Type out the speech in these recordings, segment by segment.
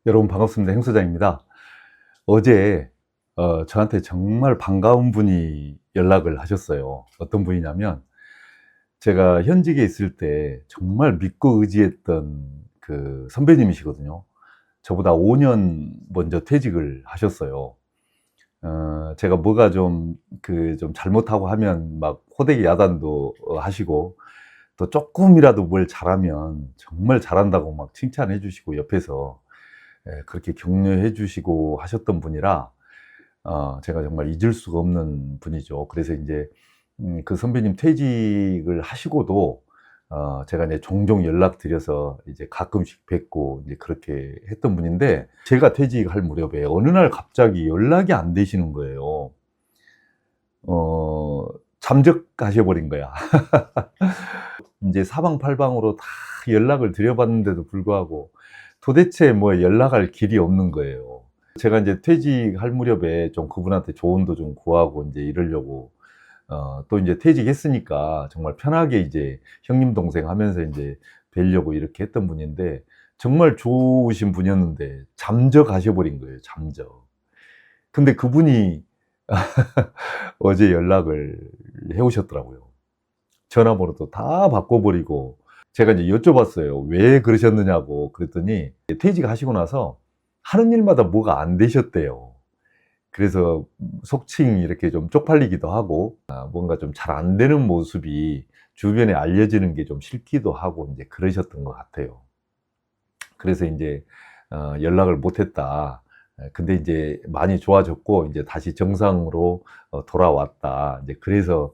여러분 반갑습니다. 행 소장입니다. 어제 저한테 정말 반가운 분이 연락을 하셨어요. 어떤 분이냐면 제가 현직에 있을 때 정말 믿고 의지했던 그 선배님이시거든요. 저보다 5년 먼저 퇴직을 하셨어요. 제가 뭐가 좀 잘못하고 하면 막 호되게 야단도 하시고, 또 조금이라도 뭘 잘하면 정말 잘한다고 막 칭찬해 주시고, 옆에서 그렇게 격려해 주시고 하셨던 분이라 제가 정말 잊을 수가 없는 분이죠. 그래서 이제 그 선배님 퇴직을 하시고도 제가 이제 종종 연락드려서 이제 가끔씩 뵙고 이제 그렇게 했던 분인데, 제가 퇴직할 무렵에 어느 날 갑자기 연락이 안 되시는 거예요. 어 잠적하셔 버린 거야. 인제 사방팔방으로 다 연락을 드려 봤는데도 불구하고 도대체 뭐 연락할 길이 없는 거예요. 제가 인제 퇴직할 무렵에 좀 그분한테 조언도 좀 구하고 인제 이러려고, 또 인제 퇴직했으니까 정말 편하게 이제 형님 동생 하면서 인제 뵈려고 이렇게 했던 분인데, 정말 좋으신 분이었는데 잠적하셔 버린 거예요, 잠적. 근데 그분이 어제 연락을 해 오셨더라고요. 전화번호도 다 바꿔 버리고. 제가 이제 여쭤봤어요. 왜 그러셨느냐고. 그랬더니 퇴직하시고 나서 하는 일마다 뭐가 안 되셨대요. 그래서 속칭 이렇게 좀 쪽팔리기도 하고, 뭔가 좀 잘 안 되는 모습이 주변에 알려지는 게 좀 싫기도 하고 인제 그러셨던 것 같아요. 그래서 인제 연락을 못 했다. 근데 인제 많이 좋아졌고 인제 다시 정상으로 돌아왔다. 이제 그래서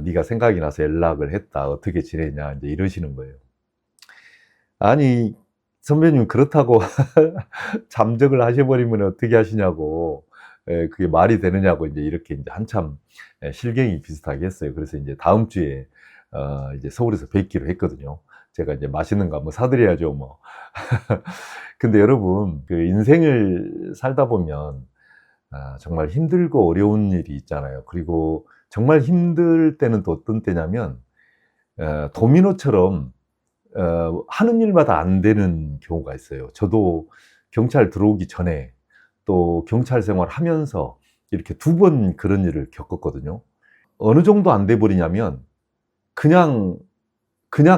"네가 생각이 나서 연락을 했다. 어떻게 지내냐." 인제 이러시는 거예요. 아니, 선배님 그렇다고 잠적을 하셔 버리면 어떻게 하시냐고. 그게 말이 되느냐고 인제 이렇게 인제 한참 실갱이 비슷하게 했어요. 그래서 인제 다음 주에 이제 서울에서 뵙기로 했거든요. 제가 이제 맛있는 거 한번 사 드려야죠 뭐. 근데 여러분, 그 인생을 살다 보면 정말 힘들고 어려운 일이 있잖아요. 그리고 정말 힘들 때는 또 어떤 때냐면 도미노처럼 하는 일마다 안 되는 경우가 있어요. 저도 경찰 들어오기 전에 또 경찰 생활하면서 이렇게 2번 그런 일을 겪었거든요. 어느 정도 안 돼 버리냐면 그냥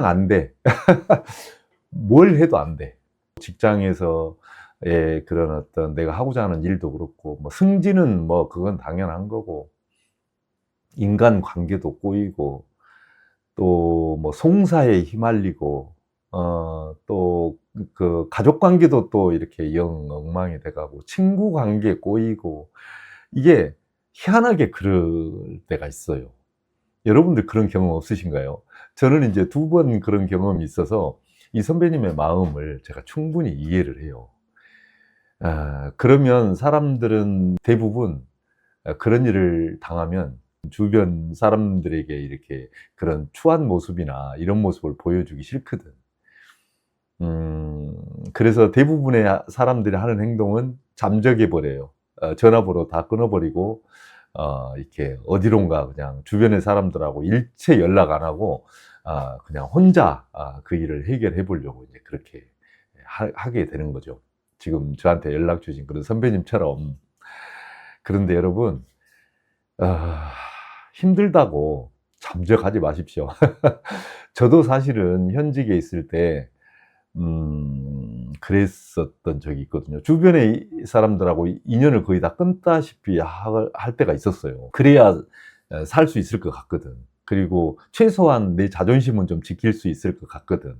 안 돼. 뭘 해도 안 돼. 직장에서의 그런 어떤 내가 하고자 하는 일도 그렇고, 뭐 승진은 뭐 그건 당연한 거고, 인간관계도 꼬이고, 또 뭐 송사에 휘말리고, 또 그 가족 관계도 또 이렇게 영 엉망이 돼 가고, 친구 관계 꼬이고, 이게 희한하게 그럴 때가 있어요. 여러분들 그런 경험 없으신가요? 저는 인제 2번 그런 경험이 있어서 이 선배님의 마음을 제가 충분히 이해를 해요. 그러면 사람들은 대부분 그런 일을 당하면 주변 사람들에게 이렇게 그런 추한 모습이나 이런 모습을 보여주기 싫거든. 그래서 대부분의 사람들이 하는 행동은 잠적해 버려요. 전화번호 다 끊어 버리고 이렇게 어디론가 그냥 주변의 사람들하고 일체 연락 안 하고 그냥 혼자 그 일을 해결해 보려고 이제 그렇게 하게 되는 거죠. 지금 저한테 연락 주신 그런 선배님처럼. 그런데 여러분, 아 힘들다고 잠적하지 마십시오. 저도 사실은 현직에 있을 때 그랬었던 적이 있거든요. 주변의 이 사람들하고 인연을 거의 다 끊다시피 할 때가 있었어요. 그래야 살 수 있을 것 같거든. 그리고 최소한 내 자존심은 좀 지킬 수 있을 것 같거든.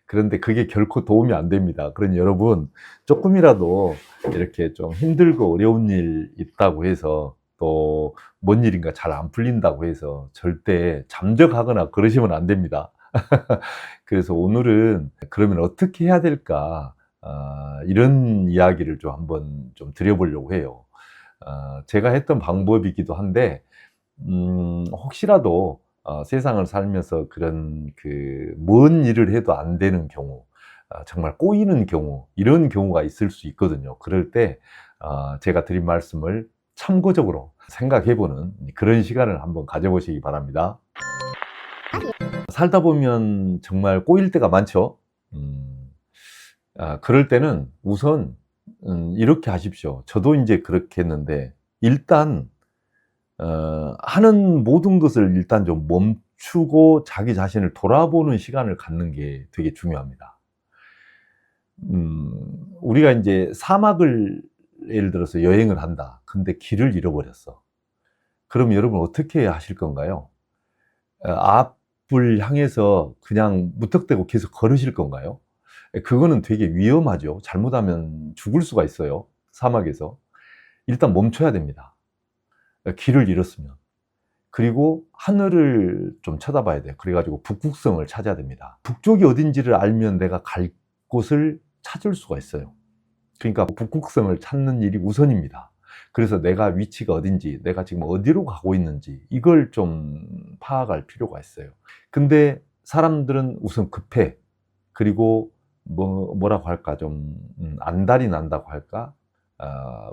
그런데 그게 결코 도움이 안 됩니다. 그러니 여러분, 쪼끔이라도 이렇게 좀 힘들고 어려운 일 있다고 해서, 또 뭔 일인가 잘 안 풀린다고 해서 절대 잠적하거나 그러시면 안 됩니다. 그래서 오늘은 그러면 어떻게 해야 될까? 이런 이야기를 좀 한번 좀 드려 보려고 해요. 제가 했던 방법이기도 한데, 혹시라도 세상을 살면서 그런 그 뭔 일을 해도 안 되는 경우, 정말 꼬이는 경우, 이런 경우가 있을 수 있거든요. 그럴 때 제가 드린 말씀을 참고적으로 생각해 보는 그런 시간을 한번 가져 보시기 바랍니다. 살다 보면 정말 꼬일 때가 많죠. 음 그럴 때는 우선 이렇게 하십시오. 저도 이제 그렇게 했는데 일단 하는 모든 것을 일단 좀 멈추고 자기 자신을 돌아보는 시간을 갖는 게 되게 중요합니다. 우리가 이제 사막을 예를 들어서 여행을 한다. 근데 길을 잃어버렸어. 그럼 여러분 어떻게 하실 건가요? 앞을 향해서 그냥 무턱대고 계속 걸으실 건가요? 그거는 되게 위험하죠. 잘못하면 죽을 수가 있어요. 사막에서. 일단 멈춰야 됩니다. 길을 잃었으면. 그리고 하늘을 좀 쳐다봐야 돼요. 그래가지고 북극성을 찾아야 됩니다. 북쪽이 어딘지를 알면 내가 갈 곳을 찾을 수가 있어요. 그러니까 북극성을 찾는 일이 우선입니다. 그래서 내가 위치가 어딘지, 내가 지금 어디로 가고 있는지 이걸 좀 파악할 필요가 있어요. 근데 사람들은 우선 급해. 그리고 뭐라고 할까, 좀 안달이 난다고 할까,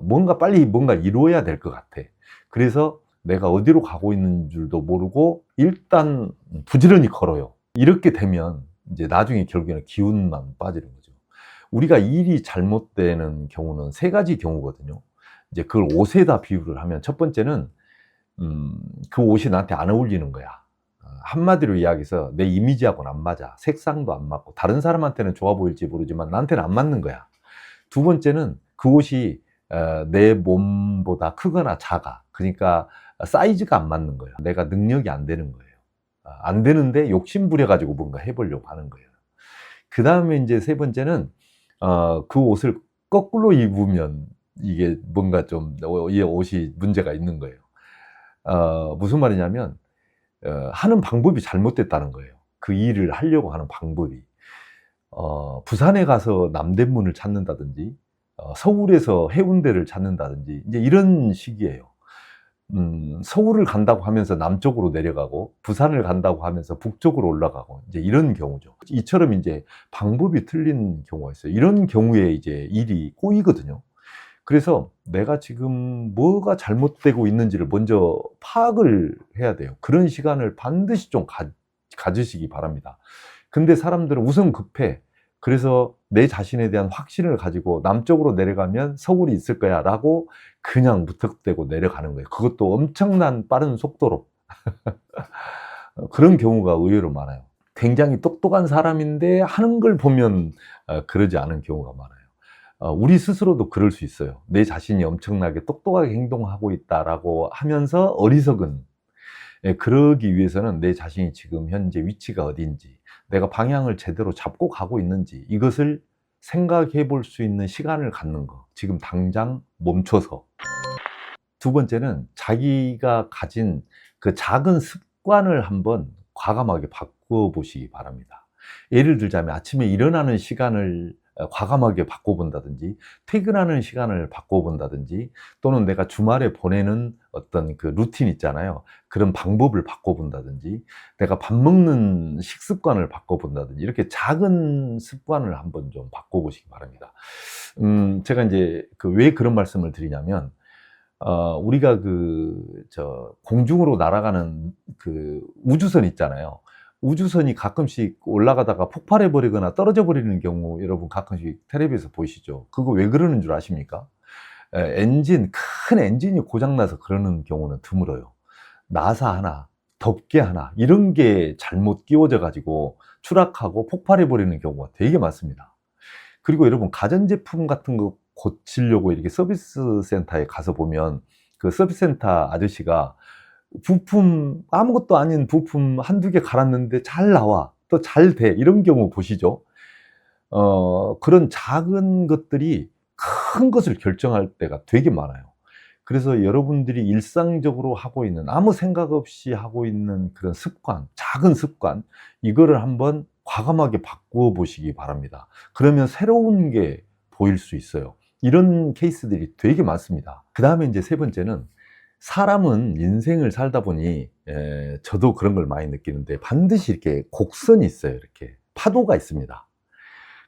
뭔가 빨리 뭔가 이루어야 될 것 같아. 그래서 내가 어디로 가고 있는 줄도 모르고 일단 부지런히 걸어요. 이렇게 되면 이제 나중에 결국에는 기운만 빠지는 거죠. 우리가 일이 잘못되는 경우는 세 가지 경우거든요. 이제 그걸 옷에다 비유를 하면, 첫 번째는 그 옷이 나한테 안 어울리는 거야. 한마디로 이야기해서 내 이미지하고는 안 맞아. 색상도 안 맞고, 다른 사람한테는 좋아 보일지 모르지만 나한테는 안 맞는 거야. 두 번째는 그 옷이 내 몸보다 크거나 작아. 그러니까 사이즈가 안 맞는 거야. 내가 능력이 안 되는 거예요. 안 되는데 욕심 부려가지고 뭔가 해보려고 하는 거예요. 그 다음에 이제 세 번째는 그 옷을 거꾸로 입으면 이게 뭔가 좀 이 옷이 문제가 있는 거예요. 무슨 말이냐면 하는 방법이 잘못됐다는 거예요. 그 일을 하려고 하는 방법이. 부산에 가서 남대문을 찾는다든지, 서울에서 해운대를 찾는다든지, 이제 이런 식이에요. 서울을 간다고 하면서 남쪽으로 내려가고, 부산을 간다고 하면서 북쪽으로 올라가고, 이제 이런 경우죠. 이처럼 이제 방법이 틀린 경우가 있어요. 이런 경우에 이제 일이 꼬이거든요. 그래서 내가 지금 뭐가 잘못되고 있는지를 먼저 파악을 해야 돼요. 그런 시간을 반드시 좀 가지시기 바랍니다. 근데 사람들은 우선 급해. 그래서 내 자신에 대한 확신을 가지고 남쪽으로 내려가면 서울이 있을 거야 라고 그냥 무턱대고 내려가는 거예요. 그것도 엄청난 빠른 속도로. 그런 경우가 의외로 많아요. 굉장히 똑똑한 사람인데 하는 걸 보면 그러지 않은 경우가 많아요. 우리 스스로도 그럴 수 있어요. 내 자신이 엄청나게 똑똑하게 행동하고 있다라고 하면서 어리석은, 그러기 위해서는 내 자신이 지금 현재 위치가 어딘지, 내가 방향을 제대로 잡고 가고 있는지, 이것을 생각해 볼 수 있는 시간을 갖는 거. 지금 당장 멈춰서. 두 번째는 자기가 가진 그 작은 습관을 한번 과감하게 바꿔 보시기 바랍니다. 예를 들자면 아침에 일어나는 시간을 과감하게 바꿔본다든지, 퇴근하는 시간을 바꿔본다든지, 또는 내가 주말에 보내는 어떤 그 루틴 있잖아요. 그런 방법을 바꿔본다든지, 내가 밥 먹는 식습관을 바꿔본다든지, 이렇게 작은 습관을 한번 좀 바꿔보시기 바랍니다. 제가 이제 왜 그런 말씀을 드리냐면, 우리가 공중으로 날아가는 그 우주선 있잖아요. 우주선이 가끔씩 올라가다가 폭발해 버리거나 떨어져 버리는 경우 여러분 가끔씩 텔레비에서 보시죠. 그거 왜 그러는 줄 아십니까? 큰 엔진이 고장나서 그러는 경우는 드물어요. 나사 하나, 덮개 하나, 이런 게 잘못 끼워져 가지고 추락하고 폭발해 버리는 경우가 되게 많습니다. 그리고 여러분, 가전제품 같은 거 고치려고 이렇게 서비스 센터에 가서 보면 그 서비스 센터 아저씨가 부품, 아무것도 아닌 부품 한두 개 갈았는데 잘 나와, 또 잘 돼, 이런 경우 보시죠. 그런 작은 것들이 큰 것을 결정할 때가 되게 많아요. 그래서 여러분들이 일상적으로 하고 있는, 아무 생각 없이 하고 있는 그런 습관, 작은 습관, 이거를 한번 과감하게 바꾸어 보시기 바랍니다. 그러면 새로운 게 보일 수 있어요. 이런 케이스들이 되게 많습니다. 그 다음에 이제 세 번째는, 사람은 인생을 살다 보니 저도 그런 걸 많이 느끼는데, 반드시 이렇게 곡선이 있어요. 이렇게 파도가 있습니다.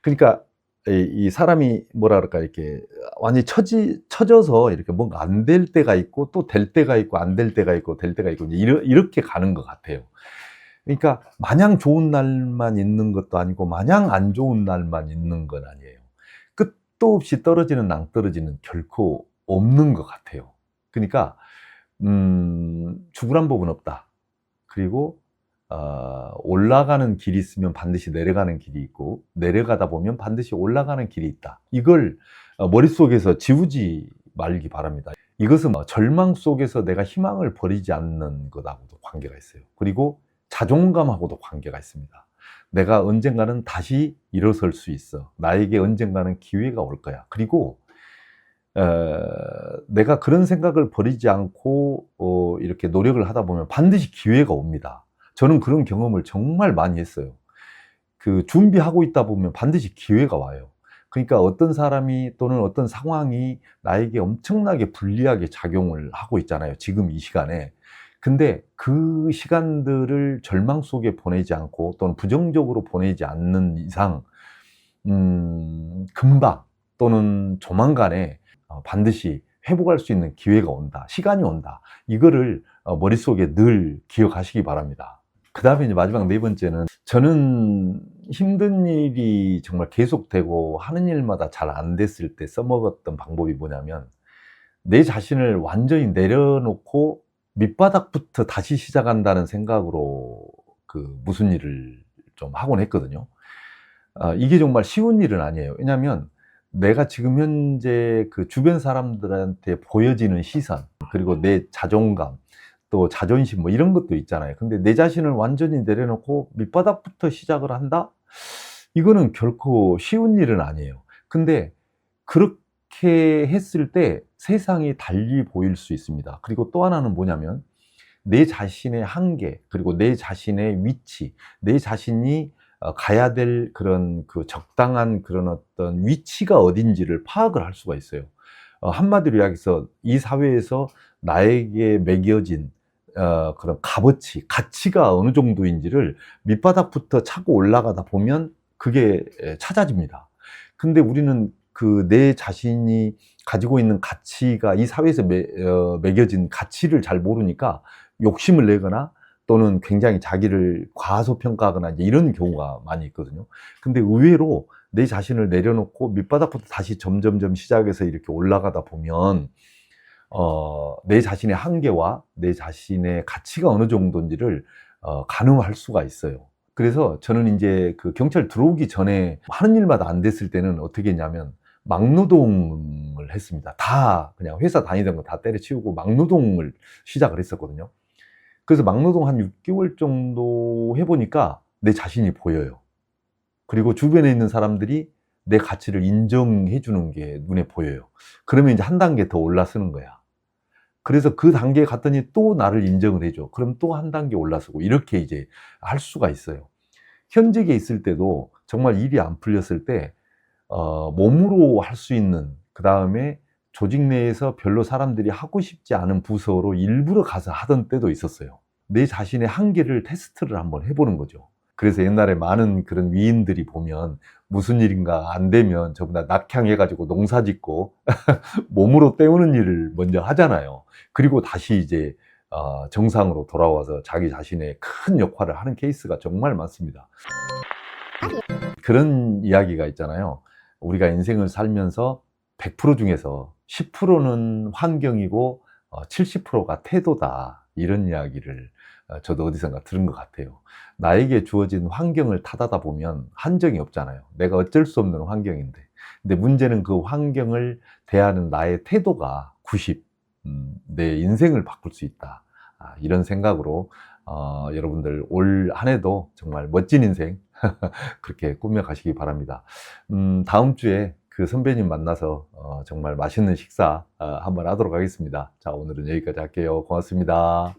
그러니까 이 사람이 뭐라 그럴까, 이렇게 완전히 처져서 이렇게 뭔가 안 될 때가 있고, 또 될 때가 있고, 안 될 때가 있고, 될 때가 있고, 이렇게 가는 것 같아요. 그러니까 마냥 좋은 날만 있는 것도 아니고 마냥 안 좋은 날만 있는 건 아니에요. 끝도 없이 떨어지는 낭떠러지는 결코 없는 것 같아요. 그러니까 죽으란 법은 없다. 그리고 올라가는 길이 있으면 반드시 내려가는 길이 있고, 내려가다 보면 반드시 올라가는 길이 있다. 이걸 머릿속에서 지우지 말기 바랍니다. 이것은 절망 속에서 내가 희망을 버리지 않는 것하고도 관계가 있어요. 그리고 자존감하고도 관계가 있습니다. 내가 언젠가는 다시 일어설 수 있어. 나에게 언젠가는 기회가 올 거야. 그리고 내가 그런 생각을 버리지 않고 이렇게 노력을 하다 보면 반드시 기회가 옵니다. 저는 그런 경험을 정말 많이 했어요. 그 준비하고 있다 보면 반드시 기회가 와요. 그러니까 어떤 사람이 또는 어떤 상황이 나에게 엄청나게 불리하게 작용을 하고 있잖아요. 지금 이 시간에. 근데 그 시간들을 절망 속에 보내지 않고 또는 부정적으로 보내지 않는 이상 금방 또는 조만간에 반드시 회복할 수 있는 기회가 온다. 시간이 온다. 이거를 머릿속에 늘 기억하시기 바랍니다. 그 다음에 이제 마지막 네 번째는, 저는 힘든 일이 정말 계속되고 하는 일마다 잘 안 됐을 때 써먹었던 방법이 뭐냐면, 내 자신을 완전히 내려놓고 밑바닥부터 다시 시작한다는 생각으로 무슨 일을 좀 하곤 했거든요. 이게 정말 쉬운 일은 아니에요. 왜냐하면 내가 지금 현재 그 주변 사람들한테 보여지는 시선, 그리고 내 자존감, 또 자존심 이런 것도 있잖아요. 근데 내 자신을 완전히 내려놓고 밑바닥부터 시작을 한다? 이거는 결코 쉬운 일은 아니에요. 근데 그렇게 했을 때 세상이 달리 보일 수 있습니다. 그리고 또 하나는 뭐냐면, 내 자신의 한계, 그리고 내 자신의 위치, 내 자신이 가야 될 그런 적당한 그런 어떤 위치가 어딘지를 파악을 할 수가 있어요. 한마디로 이야기해서 이 사회에서 나에게 매겨진 그런 값어치, 가치가 어느 정도인지를 밑바닥부터 차고 올라가다 보면 그게 찾아집니다. 근데 우리는 내 자신이 가지고 있는 가치가 이 사회에서 매겨진 가치를 잘 모르니까 욕심을 내거나 또는 굉장히 자기를 과소평가하거나 이런 경우가 많이 있거든요. 근데 의외로 내 자신을 내려놓고 밑바닥부터 다시 점점점 시작해서 이렇게 올라가다 보면 내 자신의 한계와 내 자신의 가치가 어느 정도인지를 가늠할 수가 있어요. 그래서 저는 이제 경찰 들어오기 전에 하는 일마다 안 됐을 때는 어떻게 했냐면, 막노동을 했습니다. 다 그냥 회사 다니던 거 다 때려치우고 막노동을 시작을 했었거든요. 그래서 막노동 한 6개월 정도 해보니까 내 자신이 보여요. 그리고 주변에 있는 사람들이 내 가치를 인정해 주는 게 눈에 보여요. 그러면 이제 한 단계 더 올라서는 거야. 그래서 그 단계에 갔더니 또 나를 인정을 해줘. 그럼 또 한 단계 올라서고, 이렇게 이제 할 수가 있어요. 현직에 있을 때도 정말 일이 안 풀렸을 때 몸으로 할 수 있는, 그 다음에 조직 내에서 별로 사람들이 하고 싶지 않은 부서로 일부러 가서 하던 때도 있었어요. 내 자신의 한계를 테스트를 한번 해보는 거죠. 그래서 옛날에 많은 그런 위인들이 보면 무슨 일인가 안 되면 저보다 낙향해가지고 농사 짓고 몸으로 때우는 일을 먼저 하잖아요. 그리고 다시 이제 정상으로 돌아와서 자기 자신의 큰 역할을 하는 케이스가 정말 많습니다. 그런 이야기가 있잖아요. 우리가 인생을 살면서 100% 중에서 10%는 환경이고 70%가 태도다, 이런 이야기를 저도 어디선가 들은 것 같아요. 나에게 주어진 환경을 탓하다 보면 한정이 없잖아요. 내가 어쩔 수 없는 환경인데. 근데 문제는 그 환경을 대하는 나의 태도가 90, 내 인생을 바꿀 수 있다. 이런 생각으로 여러분들 올 한 해도 정말 멋진 인생 그렇게 꾸며가시기 바랍니다. 다음 주에 그 선배님 만나서 정말 맛있는 식사 한번 하도록 하겠습니다. 자, 오늘은 여기까지 할게요. 고맙습니다.